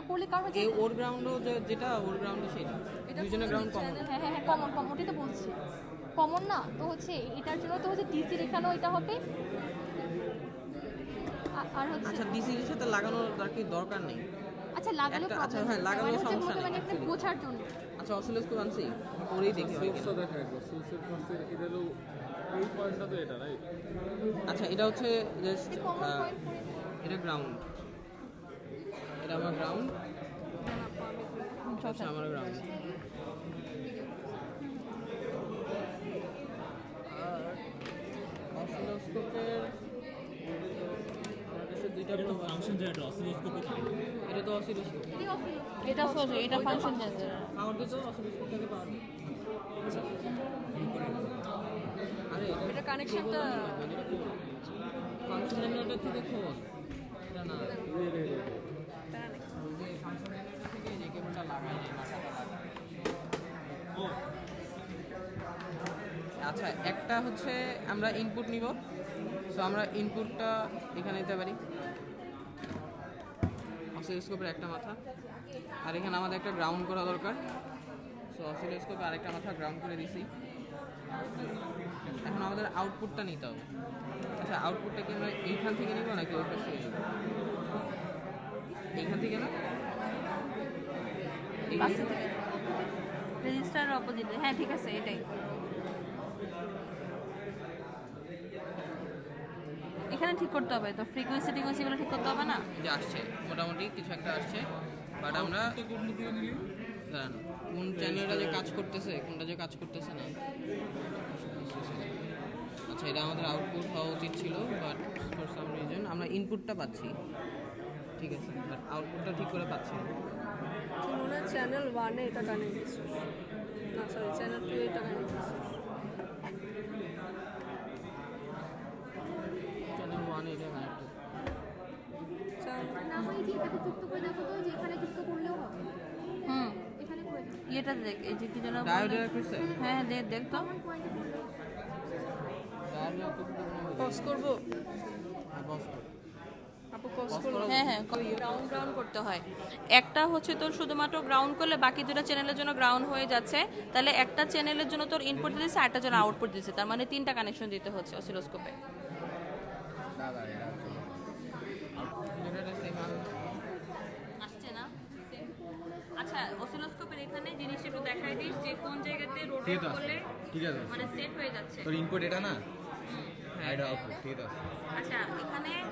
করলে কারণ এই ওর গ্রাউন্ডও যেটা ওর গ্রাউন্ডে সেটা দুজনের গ্রাউন্ড কমন। হ্যাঁ হ্যাঁ হ্যাঁ কমন কমন, ওটাই তো বলছি কমন না তো হচ্ছে এটার জন্য তো হচ্ছে ডিসির এখানেও এটা হবে আর হচ্ছে আচ্ছা ডিসির সাথে লাগানোর আর কি দরকার নেই। আচ্ছা লাগালেও আচ্ছা প্রবলেম হ্যাঁ লাগানোর সমস্যা নেই মানে একটা বোঝার জন্য। আচ্ছা অসিলোস্কোপ আনছি পরেই দেখি হয় কিনা। দেখা একবার সোর্সের পাশে এটা হলো এই পয়েন্টটা তো এটা রাইট। আচ্ছা এটা হচ্ছে জাস্ট কমন পয়েন্ট করে এটা গ্রাউন্ড, এটা আমার গ্রাউন্ড, আচ্ছা আমার গ্রাউন্ড। অসিলোস্কোপের দুইটা ফাংশন জেনারেটর অসিলোস্কোপে থাকে। এটা তো অসিলোস্কোপ, এটা সহজ, এটা ফাংশন জেনারেটর। পাওয়ার দিত অসিলোস্কোপ থেকে পাওয়ার দিত। আরে এটা কানেকশনটা ফাংশন জেনারেটর থেকে খোঁজ এটা না ফাংশন জেনারেটর থেকে যে কেবলটা লাগাই নেই মাথাটা লাগাই। আচ্ছা একটা হচ্ছে আমরা ইনপুট নিব, সো আমরা ইনপুটটা এখানে দিতে পারি অসিলোস্কোপের একটা মাথা, আর এখানে আমাদের একটা গ্রাউন্ড করা দরকার। সো অসিলোস্কোপে আরেকটা মাথা গ্রাউন্ড করে দিছি। এখন আমাদের আউটপুটটা নিতে হবে। আচ্ছা আউটপুটটা কি আমরা এইখান থেকে নিব নাকি ওই পাশ থেকে নিব? এইখান থেকে না রেজিস্টারের অপোজিটে, হ্যাঁ ঠিক আছে এটাই। এখানে ঠিক করতে হবে তো ফ্রিকোয়েন্সি টিকোয়েন্সিগুলো ঠিক করতে হবে না? যে আসছে মোটামুটি কিছু একটা আসছে, বাট আমরা দাঁড়ান কোন চ্যানেলটা যে কাজ করতেছে কোনটা যে কাজ করতেছে না। আচ্ছা এটা আমাদের আউটপুট হওয়া উচিত ছিল, বাট ফর সাম রিজন আমরা ইনপুটটা পাচ্ছি ঠিক আছে, বাট আউটপুটটা ঠিক করে পাচ্ছি না। মনে হয় চ্যানেল 1 এ এটা কানেক্ট দিচ্ছিস, না সরি চ্যানেল 2 এটা কানেক্ট দিচ্ছিস। চ্যানেল 1 এটা কানেক্ট না হয় যে এটাকে যুক্ত করে দেখো তো যে এখানে যুক্ত করলেও হবে। এখানে করে দাও। এটা দেখ এই যে কি যেন ডায়োডের করছে। হ্যাঁ দেখ তো কমন পয়েন্টে করলেও ডায়োডের করতে পজ করব বস কর আপু, পজ করব। হ্যাঁ হ্যাঁ গ্রাউন্ড গ্রাউন্ড করতে হয়। একটা হচ্ছে তোর শুধুমাত্র গ্রাউন্ড করলে বাকি দুটো চ্যানেলের জন্য গ্রাউন্ড হয়ে যাচ্ছে, তাহলে একটা চ্যানেলের জন্য তোর ইনপুট দিয়েছে আরেকটার জন্য আউটপুট দিয়েছে, তার মানে তিনটা কানেকশন দিতে হচ্ছে অসিলোস্কোপে। আসছে না? আচ্ছা অসিলোস্কোপের এখানে জিনিসটা একটু দেখাই দিস যে কোন জায়গাতে রোটেট করলে ঠিক আছে মানে সেট হয়ে যাচ্ছে। তোর ইনপুট এটা না, এটা আউটপুট ঠিক আছে। আচ্ছা এখানে